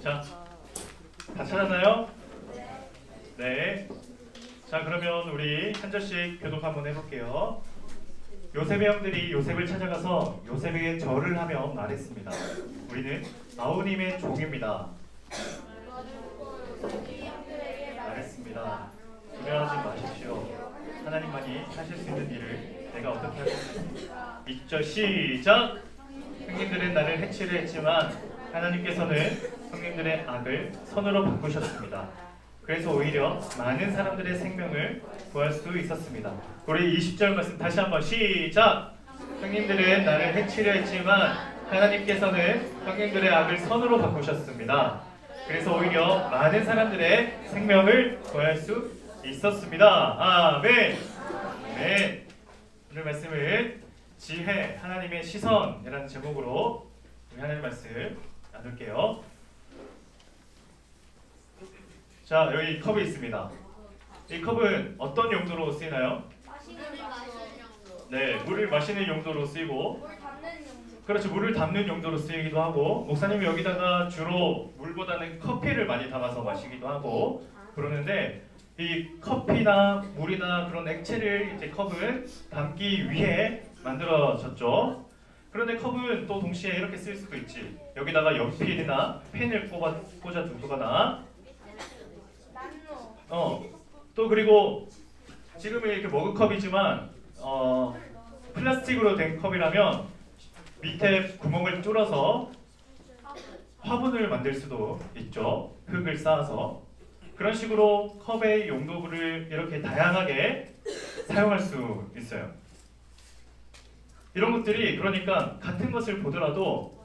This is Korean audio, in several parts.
자, 다 찾았나요? 네. 자, 그러면 우리 한 절씩 교독 한번 해볼게요. 요셉의 형들이 요셉을 찾아가서 요셉에게 절을 하며 말했습니다. 우리는 아우님의 종입니다. 말했습니다. 두려워하지 마십시오. 하나님만이 하실 수 있는 일을 내가 어떻게 하겠습니까? 2절 시작! 형님들은 나를 해치려 했지만 하나님께서는 형님들의 악을 선으로 바꾸셨습니다. 그래서 오히려 많은 사람들의 생명을 구할 수 있었습니다. 우리 20절 말씀 다시 한번 시작! 형님들은 나를 해치려 했지만 하나님께서는 형님들의 악을 선으로 바꾸셨습니다. 그래서 오히려 많은 사람들의 생명을 구할 수 있었습니다. 아멘. 네. 오늘 말씀은 지혜 하나님의 시선이라는 제목으로 우리 하나님 말씀 나눌게요. 자, 여기 컵이 있습니다. 이 컵은 어떤 용도로 쓰이나요? 네, 물을 마시는 용도로 쓰이고, 그렇죠, 물을 담는 용도로 쓰이기도 하고, 목사님이 여기다가 주로 물보다는 커피를 많이 담아서 마시기도 하고 그러는데, 이 커피나 물이나 그런 액체를 이제 컵은 담기 위해 만들어졌죠. 그런데 컵은 또 동시에 이렇게 쓸 수도 있지. 여기다가 연필이나 펜을 꽂아 두거나, 또 그리고 지금은 이렇게 머그컵이지만 플라스틱으로 된 컵이라면 밑에 구멍을 뚫어서 화분을 만들 수도 있죠. 흙을 쌓아서. 그런 식으로 컵의 용도를 이렇게 다양하게 사용할 수 있어요. 이런 것들이 그러니까 같은 것을 보더라도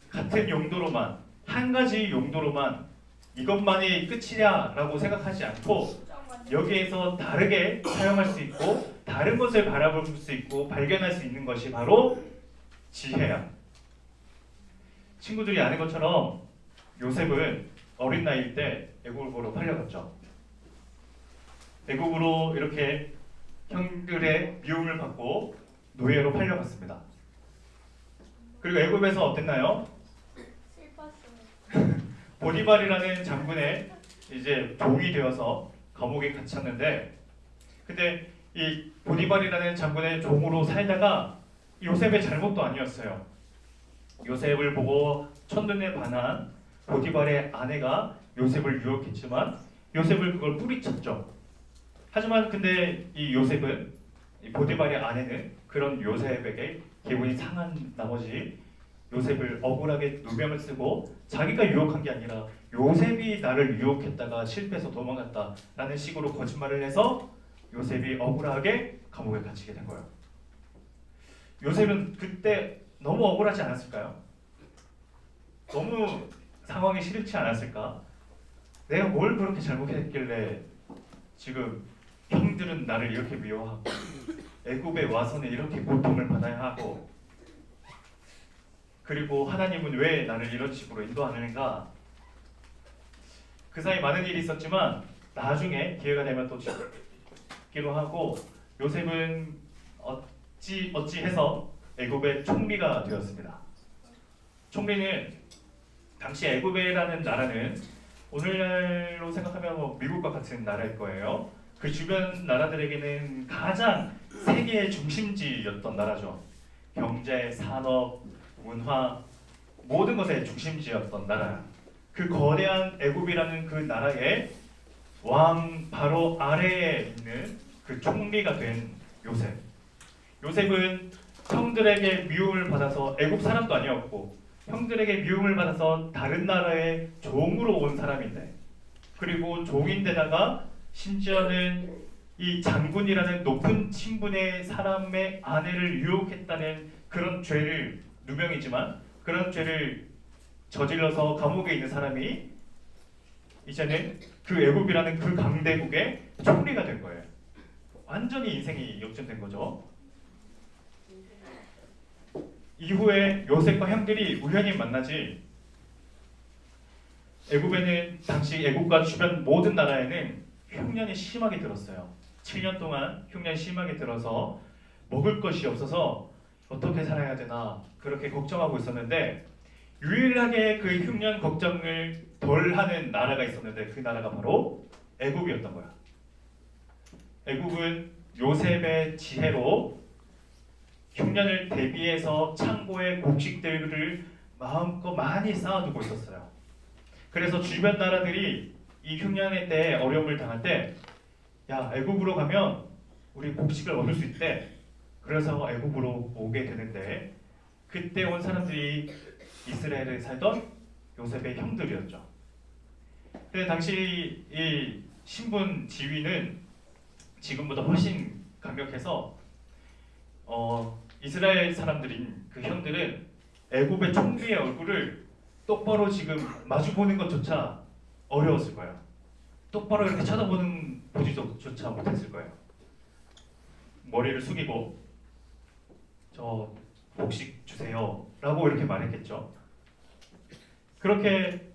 같은 용도로만, 한 가지 용도로만 이것만이 끝이냐라고 생각하지 않고 여기에서 다르게 사용할 수 있고 다른 것을 바라볼 수 있고 발견할 수 있는 것이 바로 지혜야. 친구들이 아는 것처럼 요셉은 어린 나이일 때 애국으로 팔려갔죠. 애국으로 이렇게 형들의 미움을 받고 노예로 팔려갔습니다. 그리고 애국에서 어땠나요? 보디발이라는 장군의 이제 종이 되어서 감옥에 갇혔는데, 근데 이 보디발이라는 장군의 종으로 살다가 요셉의 잘못도 아니었어요. 요셉을 보고 첫눈에 반한 보디발의 아내가 요셉을 유혹했지만 요셉을 그걸 뿌리쳤죠. 하지만 근데 이 요셉은, 이 보디발의 아내는 그런 요셉에게 기분이 상한 나머지 요셉을 억울하게 누명을 쓰고 자기가 유혹한 게 아니라 요셉이 나를 유혹했다가 실패해서 도망갔다라는 식으로 거짓말을 해서 요셉이 억울하게 감옥에 갇히게 된 거예요. 요셉은 그때 너무 억울하지 않았을까요? 너무 상황이 싫지 않았을까? 내가 뭘 그렇게 잘못했길래 지금 형들은 나를 이렇게 미워하고 애굽에 와서는 이렇게 고통을 받아야 하고, 그리고 하나님은 왜 나를 이런 식으로 인도하는가? 그 사이 많은 일이 있었지만 나중에 기회가 되면 또 죽기로 하고 요셉은 어찌해서 애굽의 총리가 되었습니다. 총리는 당시 애굽이라는 나라는 오늘날로 생각하면 뭐 미국과 같은 나라일 거예요. 그 주변 나라들에게는 가장 세계의 중심지였던 나라죠. 경제, 산업, 문화, 모든 것의 중심지였던 나라. 그 거대한 애굽이라는 그 나라의 왕 바로 아래에 있는 그 총리가 된 요셉. 요셉은 형들에게 미움을 받아서 애굽 사람도 아니었고 형들에게 미움을 받아서 다른 나라의 종으로 온 사람인데, 그리고 종인데다가 심지어는 이 장군이라는 높은 신분의 사람의 아내를 유혹했다는 그런 죄를, 누명이지만 그런 죄를 저질러서 감옥에 있는 사람이 이제는 그 애굽이라는 그 강대국의 총리가 된 거예요. 완전히 인생이 역전된 거죠. 이후에 요셉과 형들이 우연히 만나지, 애굽에는 당시 애굽과 주변 모든 나라에는 흉년이 심하게 들었어요. 7년 동안 흉년이 심하게 들어서 먹을 것이 없어서 어떻게 살아야 되나 그렇게 걱정하고 있었는데, 유일하게 그 흉년 걱정을 덜 하는 나라가 있었는데 그 나라가 바로 애굽이었던 거야. 애굽은 요셉의 지혜로 흉년을 대비해서 창고에 곡식들을 마음껏 많이 쌓아두고 있었어요. 그래서 주변 나라들이 이 흉년의 때 어려움을 당할 때, 야, 애굽으로 가면 우리 곡식을 얻을 수 있대. 그래서 애굽으로 오게 되는데, 그때 온 사람들이 이스라엘에 살던 요셉의 형들이었죠. 근데 당시 이 신분 지위는 지금보다 훨씬 강력해서 이스라엘 사람들인 그 형들은 애굽의 총리의 얼굴을 똑바로 지금 마주 보는 것조차 어려웠을 거예요. 똑바로 이렇게 보지조차 못했을 거예요. 머리를 숙이고 저 곡식 주세요 라고 이렇게 말했겠죠. 그렇게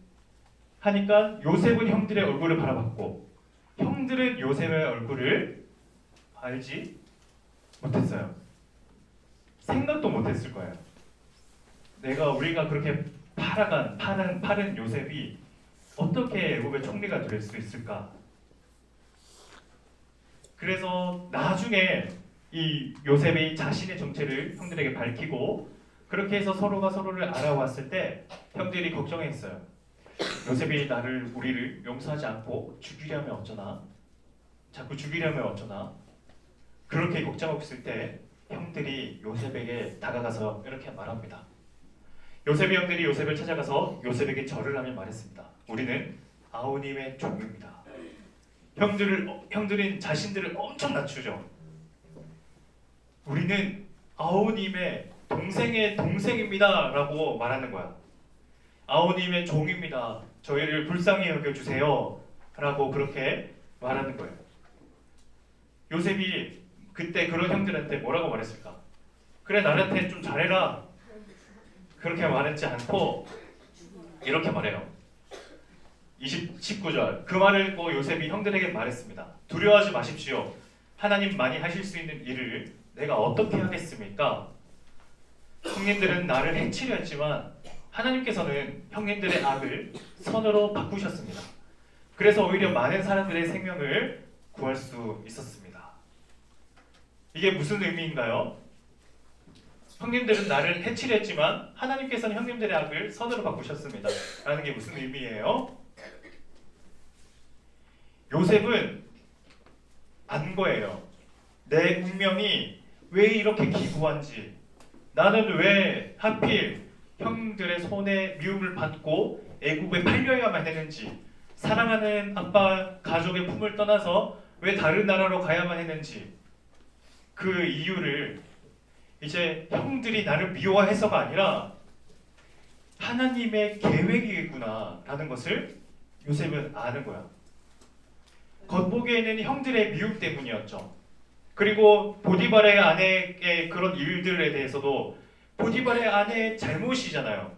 하니까 요셉은 형들의 얼굴을 바라봤고 형들은 요셉의 얼굴을 알지 못했어요. 생각도 못했을 거예요. 우리가 그렇게 파른 요셉이 어떻게 애굽의 총리가 될 수 있을까? 그래서 나중에 이 요셉이 자신의 정체를 형들에게 밝히고 그렇게 해서 서로가 서로를 알아왔을 때 형들이 걱정했어요. 요셉이 우리를 용서하지 않고 죽이려면 어쩌나? 자꾸 죽이려면 어쩌나? 그렇게 걱정하고 있을 때 형들이 요셉에게 다가가서 이렇게 말합니다. 요셉의 형들이 요셉을 찾아가서 요셉에게 절을 하며 말했습니다. 우리는 아우님의 종입니다. 형들은 자신들을 엄청 낮추죠. 우리는 아우님의 동생의 동생입니다 라고 말하는 거야. 아우님의 종입니다. 저희를 불쌍히 여겨주세요 라고 그렇게 말하는 거예요. 요셉이 그때 그런 형들한테 뭐라고 말했을까? 그래, 나한테 좀 잘해라. 그렇게 말했지 않고 이렇게 말해요. 19절. 그 말을 듣고 요셉이 형들에게 말했습니다. 두려워하지 마십시오. 하나님만이 하실 수 있는 일을 내가 어떻게 하겠습니까? 형님들은 나를 해치려 했지만 하나님께서는 형님들의 악을 선으로 바꾸셨습니다. 그래서 오히려 많은 사람들의 생명을 구할 수 있었습니다. 이게 무슨 의미인가요? 형님들은 나를 해치려 했지만 하나님께서는 형님들의 악을 선으로 바꾸셨습니다. 라는 게 무슨 의미예요? 요셉은 안 거예요. 내 운명이 왜 이렇게 기구한지, 나는 왜 하필 형들의 손에 미움을 받고 애굽에 팔려야만 했는지, 사랑하는 아빠 가족의 품을 떠나서 왜 다른 나라로 가야만 했는지, 그 이유를 이제 형들이 나를 미워해서가 아니라 하나님의 계획이겠구나 라는 것을 요셉은 아는 거야. 겉보기에는 형들의 미움 때문이었죠. 그리고 보디발의 아내의 그런 일들에 대해서도 보디발의 아내의 잘못이잖아요.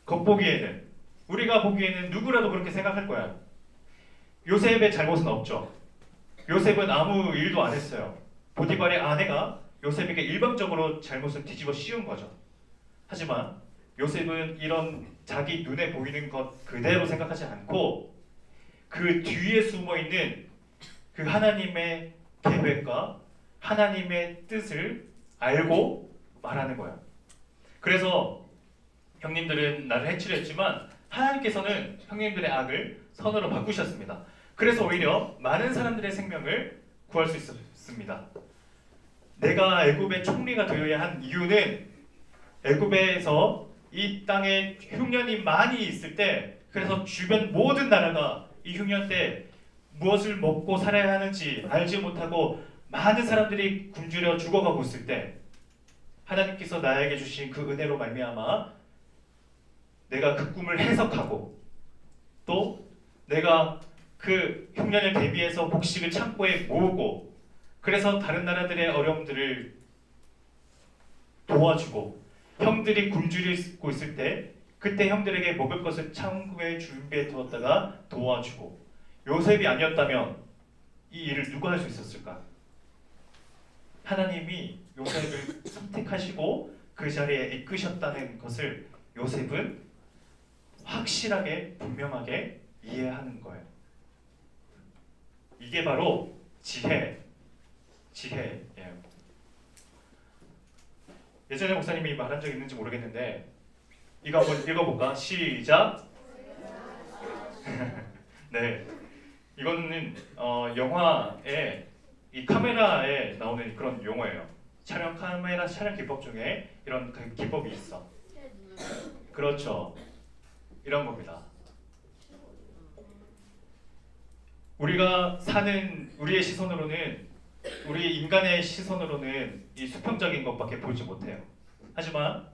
겉보기에는, 우리가 보기에는 누구라도 그렇게 생각할 거야. 요셉의 잘못은 없죠. 요셉은 아무 일도 안 했어요. 보디발의 아내가 요셉에게 일방적으로 잘못을 뒤집어 씌운 거죠. 하지만 요셉은 이런 자기 눈에 보이는 것 그대로 생각하지 않고 그 뒤에 숨어있는 그 하나님의 계획과 하나님의 뜻을 알고 말하는 거야. 그래서 형님들은 나를 해치려 했지만 하나님께서는 형님들의 악을 선으로 바꾸셨습니다. 그래서 오히려 많은 사람들의 생명을 구할 수 있었습니다. 내가 애굽의 총리가 되어야 한 이유는 애굽에서 이 땅에 흉년이 많이 있을 때, 그래서 주변 모든 나라가 이 흉년 때 무엇을 먹고 살아야 하는지 알지 못하고 많은 사람들이 굶주려 죽어가고 있을 때 하나님께서 나에게 주신 그 은혜로 말미암아 내가 그 꿈을 해석하고 또 내가 그 흉년을 대비해서 곡식을 창고에 모으고 그래서 다른 나라들의 어려움들을 도와주고 형들이 굶주리고 있을 때 그때 형들에게 먹을 것을 창고에 준비해 두었다가 도와주고 요셉이 아니었다면 이 일을 누가 할 수 있었을까? 하나님이 요셉을 선택하시고 그 자리에 이끄셨다는 것을 요셉은 확실하게 분명하게 이해하는 거예요. 이게 바로 지혜예요. 예전에 목사님이 말한 적 있는지 모르겠는데 이거 한번 읽어볼까? 시작. 네, 이거는 영화에 이 카메라에 나오는 그런 용어예요. 카메라 촬영 기법 중에 이런 그 기법이 있어. 그렇죠. 이런 겁니다. 우리가 사는 우리의 시선으로는 우리 인간의 시선으로는 이 수평적인 것밖에 보지 못해요. 하지만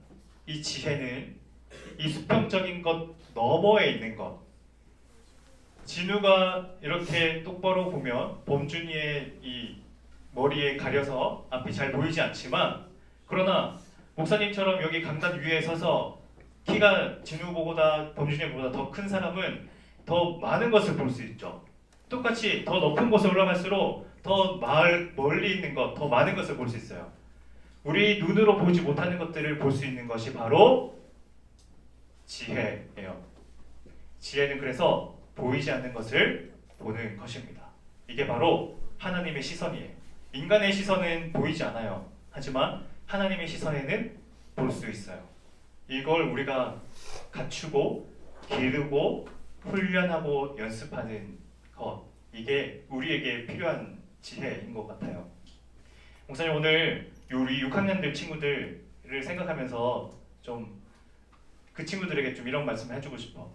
이 지혜는 이 수평적인 것 너머에 있는 것. 진우가 이렇게 똑바로 보면 범준이의 이 머리에 가려서 앞이 잘 보이지 않지만 그러나 목사님처럼 여기 강단 위에 서서 키가 진우보다 범준이보다 더 큰 사람은 더 많은 것을 볼 수 있죠. 똑같이 더 높은 곳에 올라갈수록 더 멀리 있는 것, 더 많은 것을 볼 수 있어요. 우리 눈으로 보지 못하는 것들을 볼 수 있는 것이 바로 지혜예요. 지혜는 그래서 보이지 않는 것을 보는 것입니다. 이게 바로 하나님의 시선이에요. 인간의 시선은 보이지 않아요. 하지만 하나님의 시선에는 볼 수 있어요. 이걸 우리가 갖추고 기르고 훈련하고 연습하는 것, 이게 우리에게 필요한 지혜인 것 같아요. 목사님 오늘 우리 6학년들 친구들을 생각하면서 좀 그 친구들에게 좀 이런 말씀을 해주고 싶어.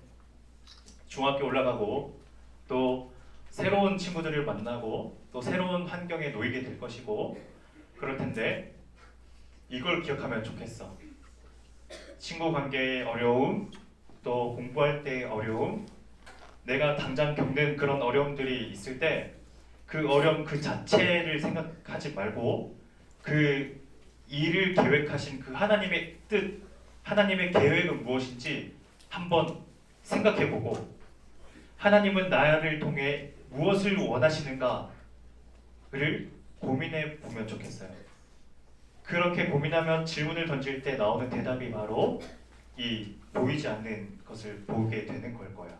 중학교 올라가고 또 새로운 친구들을 만나고 또 새로운 환경에 놓이게 될 것이고 그럴 텐데 이걸 기억하면 좋겠어. 친구 관계의 어려움, 또 공부할 때의 어려움, 내가 당장 겪는 그런 어려움들이 있을 때 그 어려움 그 자체를 생각하지 말고 그 일을 계획하신 그 하나님의 뜻, 하나님의 계획은 무엇인지 한번 생각해보고 하나님은 나를 통해 무엇을 원하시는가를 고민해 보면 좋겠어요. 그렇게 고민하면 질문을 던질 때 나오는 대답이 바로 이 보이지 않는 것을 보게 되는 걸 거야.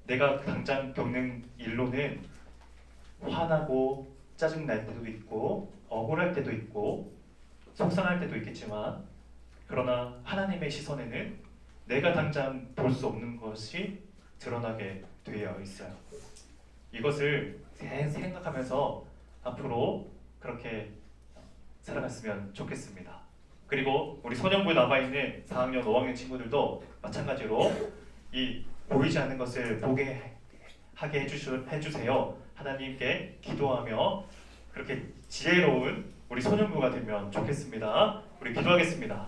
내가 당장 겪는 일로는 화나고 짜증날 때도 있고 억울할 때도 있고 속상할 때도 있겠지만 그러나 하나님의 시선에는 내가 당장 볼 수 없는 것이 드러나게 되어 있어요. 이것을 생각하면서 앞으로 그렇게 살아갔으면 좋겠습니다. 그리고 우리 소년부에 남아있는 4학년, 5학년 친구들도 마찬가지로 이 보이지 않는 것을 보게 하게 해주세요. 하나님께 기도하며 그렇게 지혜로운 우리 소년부가 되면 좋겠습니다. 우리 기도하겠습니다.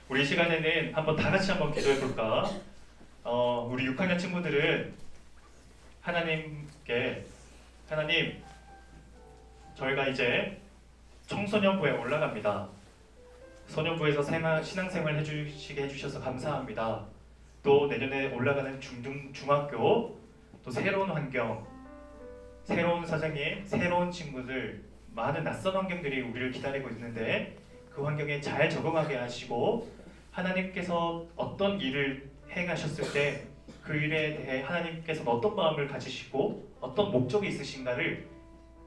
우리 시간에는 한번 다 같이 한번 기도해 볼까? 우리 6학년 친구들은 하나님께 하나님, 저희가 이제 청소년부에 올라갑니다. 소년부에서 신앙생활 해주시게 해주셔서 감사합니다. 또 내년에 올라가는 중학교, 또 새로운 환경, 새로운 선생님, 새로운 친구들, 많은 낯선 환경들이 우리를 기다리고 있는데 그 환경에 잘 적응하게 하시고 하나님께서 어떤 일을 행하셨을 때 그 일에 대해 하나님께서는 어떤 마음을 가지시고 어떤 목적이 있으신가를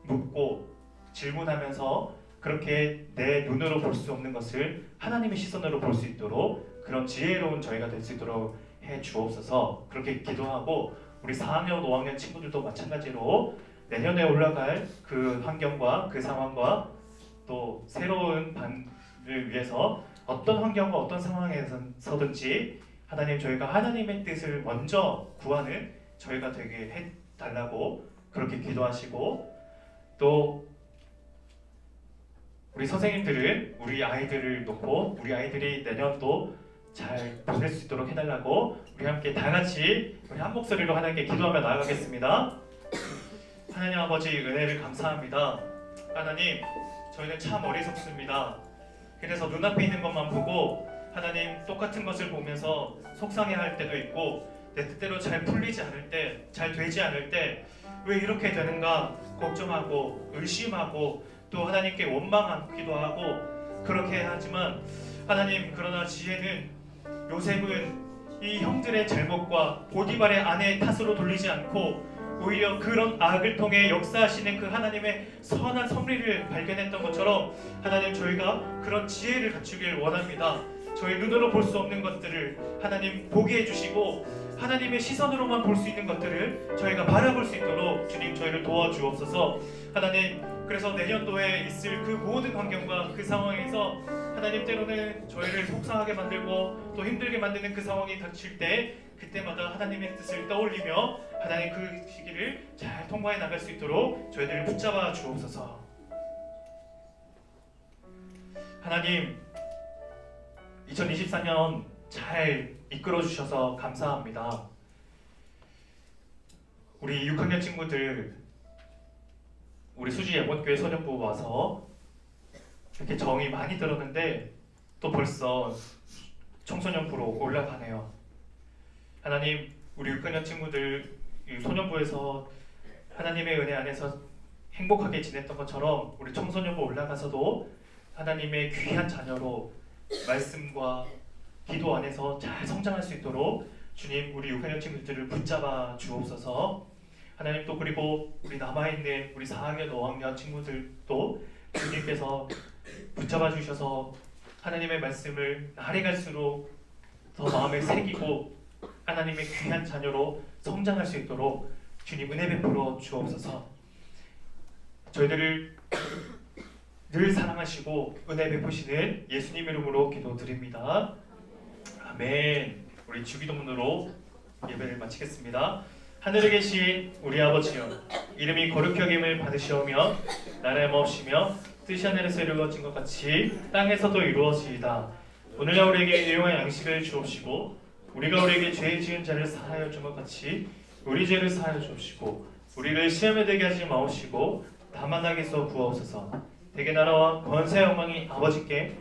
묻고 질문하면서 그렇게 내 눈으로 볼 수 없는 것을 하나님의 시선으로 볼 수 있도록 그런 지혜로운 저희가 될 수 있도록 해 주옵소서. 그렇게 기도하고 우리 4학년, 5학년 친구들도 마찬가지로 내년에 올라갈 그 환경과 그 상황과 또 새로운 반을 위해서 어떤 환경과 어떤 상황에서든지 하나님, 저희가 하나님의 뜻을 먼저 구하는 저희가 되게 해달라고 그렇게 기도하시고, 또 우리 선생님들은 우리 아이들을 놓고 우리 아이들이 내년도 잘 보낼 수 있도록 해달라고 우리 함께 다 같이 우리 한 목소리로 하나님께 기도하며 나아가겠습니다. 하나님 아버지, 은혜를 감사합니다. 하나님, 저희는 참 어리석습니다. 그래서 눈앞에 있는 것만 보고 하나님, 똑같은 것을 보면서 속상해할 때도 있고 내 뜻대로 잘 풀리지 않을 때, 잘 되지 않을 때 왜 이렇게 되는가 걱정하고 의심하고 또 하나님께 원망하기도 하고 그렇게 하지만 하나님, 그러나 지혜는 요셉은 이 형들의 잘못과 보디발의 아내의 탓으로 돌리지 않고 오히려 그런 악을 통해 역사하시는 그 하나님의 선한 섭리를 발견했던 것처럼 하나님, 저희가 그런 지혜를 갖추길 원합니다. 저희 눈으로 볼 수 없는 것들을 하나님 보게 해주시고 하나님의 시선으로만 볼 수 있는 것들을 저희가 바라볼 수 있도록 주님 저희를 도와주옵소서. 하나님, 그래서 내년도에 있을 그 모든 환경과 그 상황에서 하나님, 때로는 저희를 속상하게 만들고 또 힘들게 만드는 그 상황이 닥칠 때 그때마다 하나님의 뜻을 떠올리며 하나님 그 시기를 잘 통과해 나갈 수 있도록 저희들을 붙잡아 주옵소서. 하나님, 2024년 잘 이끌어 주셔서 감사합니다. 우리 6학년 친구들 우리 수지 예본교회 소년부 와서 이렇게 정이 많이 들었는데 또 벌써 청소년부로 올라가네요. 하나님, 우리 6학년 친구들 소년부에서 하나님의 은혜 안에서 행복하게 지냈던 것처럼 우리 청소년부 올라가서도 하나님의 귀한 자녀로 말씀과 기도 안에서 잘 성장할 수 있도록 주님, 우리 6학년 친구들을 붙잡아 주옵소서. 하나님, 또 그리고 우리 남아있는 우리 4학년, 5학년 친구들도 주님께서 붙잡아 주셔서 하나님의 말씀을 날이 갈수록 더 마음에 새기고 하나님의 귀한 자녀로 성장할 수 있도록 주님 은혜 베풀어 주옵소서. 저희들을 늘 사랑하시고 은혜 베푸시는 예수님 이름으로 기도드립니다. 아멘. 우리 주기도문으로 예배를 마치겠습니다. 하늘에 계신 우리 아버지여, 이름이 거룩히 여김을 받으시오며 나라의 마옵시며 뜻이 하늘에서 이루어진 것 같이 땅에서도 이루어지이다. 오늘날 우리에게 일용할 양식을 주옵시고 우리가 우리에게 죄 지은 자를 사하여 준 것 같이 우리 죄를 사하여 주옵시고 우리를 시험에 들게 하지 마옵시고 다만 악에서 구하옵소서. 대개 나라와 권세 영광이 아버지께